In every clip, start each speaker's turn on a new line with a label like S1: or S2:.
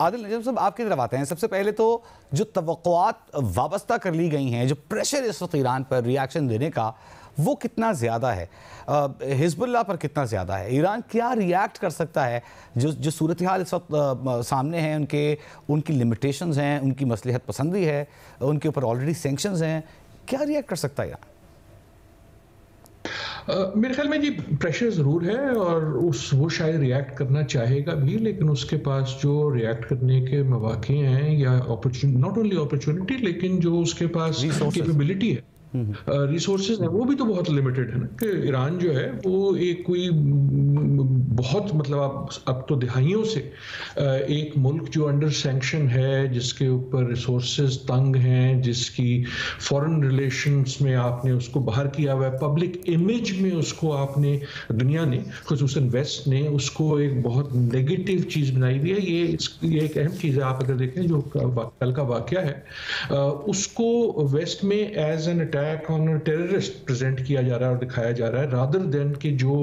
S1: आदिल नजम साहब आपकी तरफ आते हैं। सबसे पहले तो जो तवक्कुआत वाबस्ता कर ली गई हैं, जो प्रेशर इस वक्त ईरान पर रिएक्शन देने का, वो कितना ज़्यादा है, हिजबुल्लाह पर कितना ज़्यादा है, ईरान क्या रिएक्ट कर सकता है, जो सूरत हाल इस वक्त सामने हैं, उनकी लिमिटेशंस हैं, उनकी मसलहत पसंदी है, उनके ऊपर ऑलरेडी सैंक्शंस हैं, क्या रिएक्ट कर सकता है ईरान?
S2: मेरे ख्याल में जी प्रेशर ज़रूर है और वो शायद रिएक्ट करना चाहेगा भी, लेकिन उसके पास जो रिएक्ट करने के मौके हैं या अपॉर्चुनिटी, नॉट ओनली अपॉर्चुनिटी लेकिन जो उसके पास कैपेबिलिटी है, रिसोर्सेज हैं, वो भी तो बहुत लिमिटेड है ना। कि ईरान जो है वो एक कोई बहुत मतलब अब तो दिहाइयों से एक मुल्क जो अंडर सैंक्शन है, जिसके ऊपर रिसोर्सेज तंग हैं, जिसकी फॉरेन रिलेशंस में आपने उसको बाहर किया हुआ है, पब्लिक इमेज में उसको आपने, दुनिया ने खुसूसन वेस्ट ने उसको एक बहुत नेगेटिव चीज़ बनाई हुई है। ये एक अहम चीज़ है। आप अगर देखें जो कल का वाकया है, उसको वेस्ट में as an attack on terrorist present किया जा रहा है और दिखाया जा रहा है, रादर देन कि जो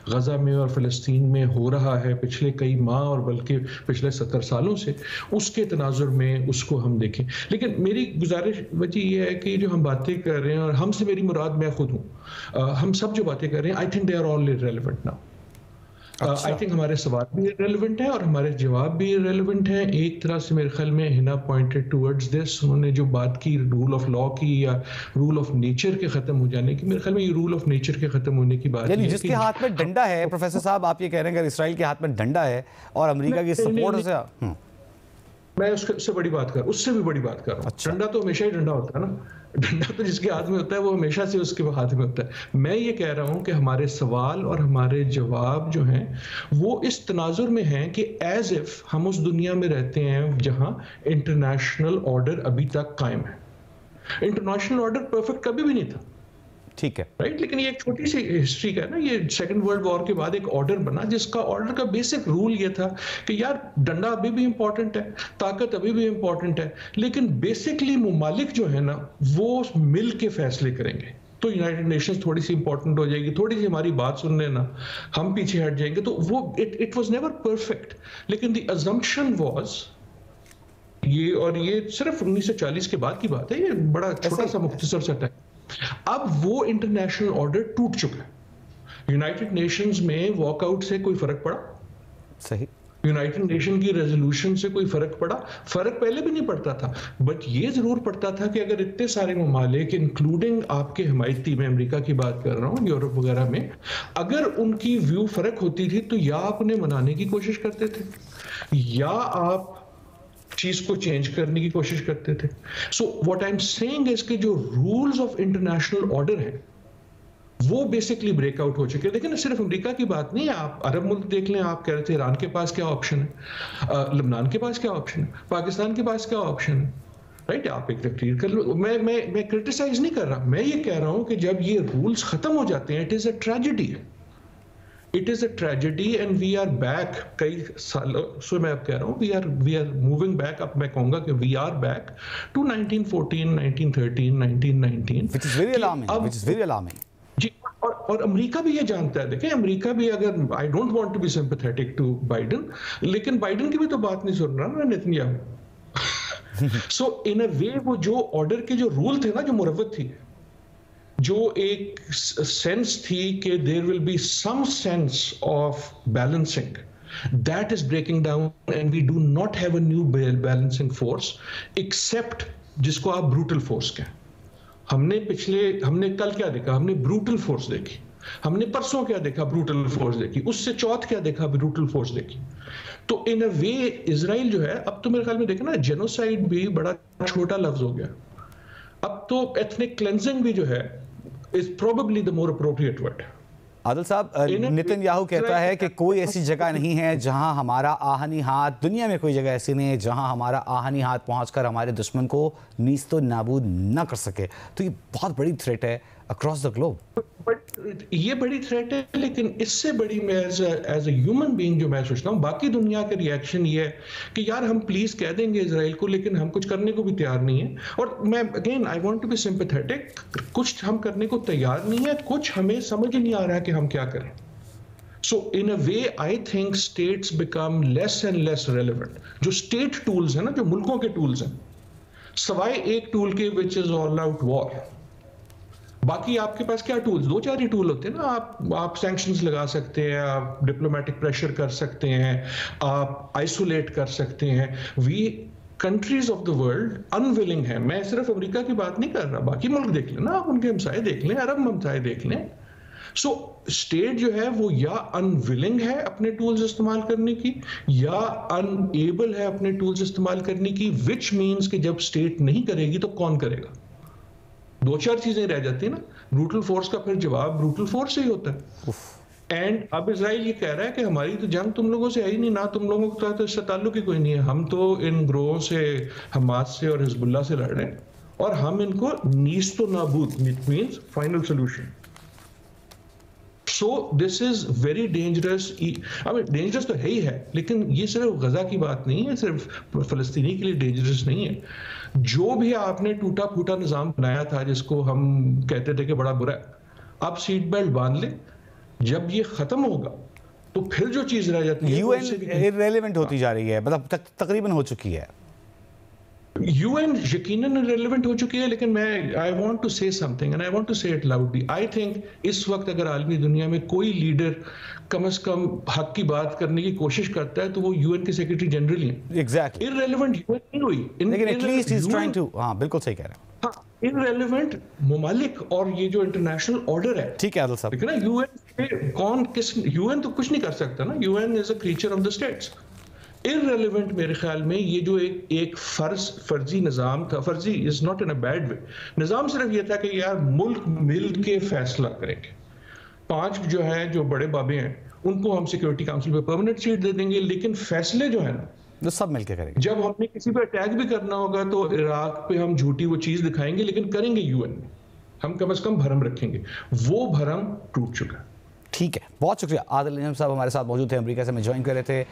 S2: गजा में और फ़लस्तीन में हो रहा है पिछले कई माह और बल्कि पिछले 70 सालों से, उसके तनाजुर में उसको हम देखें। लेकिन मेरी गुजारिश वजह यह है कि जो हम बातें कर रहे हैं, और हमसे मेरी मुराद मैं खुद हूँ, हम सब जो बातें कर रहे हैं, I think they are all irrelevant now. I think हमारे सवाल भी रेलिवेंट है और हमारे जवाब भी रेलिवेंट हैं। एक तरह से मेरे ख्याल में हिना पॉइंटेड टुवर्ड्स दिस, उन्होंने जो बात की रूल ऑफ लॉ की या रूल ऑफ नेचर के खत्म हो जाने की, मेरे ख्याल में ये रूल ऑफ नेचर के खत्म होने की बात है।
S1: जिसके हाथ में डंडा है, प्रोफेसर साहब आप ये कह रहे हैं अगर इसराइल के हाथ में डंडा है और अमेरिका की सपोर्ट से,
S2: मैं उससे बड़ी बात कर, उससे भी बड़ी बात कर रहा हूँ। अच्छा। डंडा तो हमेशा ही डंडा होता है ना, डंडा तो जिसके हाथ में होता है वो हमेशा से उसके हाथ में होता है। मैं ये कह रहा हूँ कि हमारे सवाल और हमारे जवाब जो हैं वो इस तनाजुर में हैं कि एज इफ हम उस दुनिया में रहते हैं जहां इंटरनेशनल ऑर्डर अभी तक कायम है। इंटरनेशनल ऑर्डर परफेक्ट कभी भी नहीं था,
S1: ठीक है,
S2: राइट। लेकिन ये एक छोटी सी हिस्ट्री का है ना, ये सेकंड वर्ल्ड वॉर के बाद एक ऑर्डर बना, जिसका ऑर्डर का बेसिक रूल ये था कि यार डंडा अभी भी इंपॉर्टेंट है, ताकत अभी भी इंपॉर्टेंट है, लेकिन बेसिकली मुमालिक जो है ना वो मिल के फैसले करेंगे। तो यूनाइटेड नेशंस थोड़ी सी इंपॉर्टेंट हो जाएगी, थोड़ी सी हमारी बात सुन लेना, हम पीछे हट जाएंगे। तो वो इट वाज नेवर परफेक्ट, लेकिन द अजम्पशन वाज ये, और ये सिर्फ 1940 के बाद की बात है, ये बड़ा छोटा सा मुख्तसर सा टाइम। अब वो इंटरनेशनल ऑर्डर टूट चुका है। यूनाइटेड नेशंस में वॉकआउट से कोई फर्क पड़ा?
S1: सही।
S2: यूनाइटेड नेशन की रेजोल्यूशन से कोई फर्क पड़ा? फर्क पहले भी नहीं पड़ता था, बट ये जरूर पड़ता था कि अगर इतने सारे ममालिक, इंक्लूडिंग आपके हिमायती, मैं अमेरिका की बात कर रहा हूँ, यूरोप वगैरह में, अगर उनकी व्यू फर्क होती थी तो या आप उन्हें मनाने की कोशिश करते थे या आप चीज को चेंज करने की कोशिश करते थे। So what I am saying is कि जो रूल्स ऑफ इंटरनेशनल ऑर्डर है वो बेसिकली ब्रेकआउट हो चुके हैं। लेकिन सिर्फ अमेरिका की बात नहीं है, आप अरब मुल्क देख लें। आप कह रहे थे ईरान के पास क्या ऑप्शन है, लबनान के पास क्या ऑप्शन है, पाकिस्तान के पास क्या ऑप्शन है, राइट। आप एक तकरीर कर लो। मैं क्रिटिसाइज नहीं कर रहा, मैं ये कह रहा हूं कि जब ये रूल्स खत्म हो जाते हैं, it is a tragedy, it is a tragedy and we are back कई सालों से। मैं अब कह रहा हूँ वी आर मूविंग बैक। अब मैं कहूंगा कि we are back to 1914, 1913, 1919,
S1: which is very alarming.
S2: जी, और अमेरिका भी ये जानता है। देखें, अमेरिका भी, अगर I don't want to be sympathetic to Biden, लेकिन बाइडेन की भी तो बात नहीं सुन रहा ना नेतन्याहू। सो इन अ वे वो जो ऑर्डर के जो रूल थे ना, जो मुरव्वत थी, जो एक सेंस थी कि there will be some sense of balancing, that is breaking down and we do not have a new balancing force except जिसको आप ब्रूटल फोर्स कहें। हमने कल क्या देखा? हमने ब्रूटल फोर्स देखी। हमने परसों क्या देखा? ब्रूटल फोर्स देखी। उससे चौथ क्या देखा? ब्रूटल फोर्स देखी। तो इन अ वे इजराइल जो है, अब तो मेरे ख्याल में देखा ना, जेनोसाइड भी बड़ा छोटा लफ्ज हो गया। अब तो एथनिक क्लेंजिंग भी जो है is probably the more appropriate word.
S1: Adil साहब, नेतन्याहू कहता है कि कोई ऐसी जगह नहीं है जहां हमारा आहनी हाथ, दुनिया में कोई जगह ऐसी नहीं है जहां हमारा आहनी हाथ पहुंचकर हमारे दुश्मन को नीस्तो नाबूद ना कर सके। तो ये बहुत बड़ी थ्रेट है अक्रॉस द ग्लोब।
S2: ये बड़ी थ्रेट है, लेकिन इससे बड़ी मैं एज अ ह्यूमन बीइंग जो मैं सोचता हूँ, बाकी दुनिया का रिएक्शन ये है कि यार हम प्लीज कह देंगे इजराइल को, लेकिन हम कुछ करने को भी तैयार नहीं है। और मैं again I want to be sympathetic, कुछ हम करने को तैयार नहीं है, कुछ हमें समझ ही नहीं आ रहा है कि हम क्या करें। So in a way, I think states become less and less relevant. जो state tools हैं ना, जो मुल्कों के tools हैं, सवाए एक टूल के which is all out war, बाकी आपके पास क्या टूल्स, दो चार ही टूल होते हैं ना। आप सैंक्शंस लगा सकते हैं, आप डिप्लोमेटिक प्रेशर कर सकते हैं, आप आइसोलेट कर सकते हैं। We countries of the world unwilling है। मैं सिर्फ अमेरिका की बात नहीं कर रहा, बाकी मुल्क देख लें ना, आप उनके हमसाए देख लें, अरब हमसाए देख लें। सो स्टेट जो है वो या अनविलिंग है अपने टूल्स इस्तेमाल करने की, या अनएबल है अपने टूल्स इस्तेमाल करने की, विच मीन्स कि जब स्टेट नहीं करेगी तो कौन करेगा। दो चार चीजें रह जाती है ना। ब्रूटल फोर्स का फिर जवाब ब्रूटल फोर्स से ही होता है। एंड अब इजराइल ये कह रहा है कि हमारी तो जंग तुम लोगों से आई नहीं, ना तुम लोगों का तो इससे ताल्लुक ही कोई नहीं है, हम तो इन ग्रोहों से, हमास से और हिजबुल्लाह से लड़ रहे हैं और हम इनको नीस तो नाबूद, it means final solution. So this is very dangerous. Dangerous तो है ही है, लेकिन ये सिर्फ गजा की बात नहीं है, सिर्फ फलस्तीनी के लिए डेंजरस नहीं है। जो भी आपने टूटा फूटा निजाम बनाया था जिसको हम कहते थे कि बड़ा बुरा है, अब सीट बेल्ट बांध ले। जब ये खत्म होगा तो फिर जो चीज रह जाती है,
S1: यूएन इररिलेवेंट होती जा रही है, मतलब तकरीबन हो चुकी है।
S2: यूएन यकीनन इररिलेवेंट हो चुकी है, लेकिन मैं I want to say something and I want to say it loudly. I think इस वक्त अगर आलमी दुनिया में कोई लीडर कम से कम हक की बात करने की कोशिश करता है तो वो यूएन के सेक्रेटरी जनरल ही हैं।
S1: एग्जैक्टली।
S2: इररिलेवेंट यूएन नहीं हुई,
S1: लेकिन at least he is trying to, हां बिल्कुल सही कह रहे हैं।
S2: हाँ, इररिलेवेंट ममालिक और ये जो इंटरनेशनल ऑर्डर है,
S1: ठीक है आदिल साहब,
S2: लेकिन ना यूएन कौन किस, यूएन तो कुछ नहीं कर सकता ना, UN is a creature of the states. Irrelevant मेरे ख्याल में ये जो एक फर्जी निजाम था, फर्जी is not in a bad way, निजाम सिर्फ ये था कि यार मुल्क मिल के फैसला करेंगे, 5 जो है जो बड़े बाबे हैं उनको हम सिक्योरिटी काउंसिल पे परमानेंट सीट दे देंगे, लेकिन फैसले जो है ना
S1: जो सब मिलके करेंगे।
S2: जब हमने किसी पे अटैक भी करना होगा तो इराक पे हम झूठी वो चीज दिखाएंगे, लेकिन करेंगे यूएन में, हम कम से कम भरम रखेंगे। वो भरम टूट चुका है।
S1: ठीक है, बहुत शुक्रिया। आदिल नजम साहब हमारे साथ मौजूद थे, अमेरिका से हमें ज्वाइन कर रहे थे।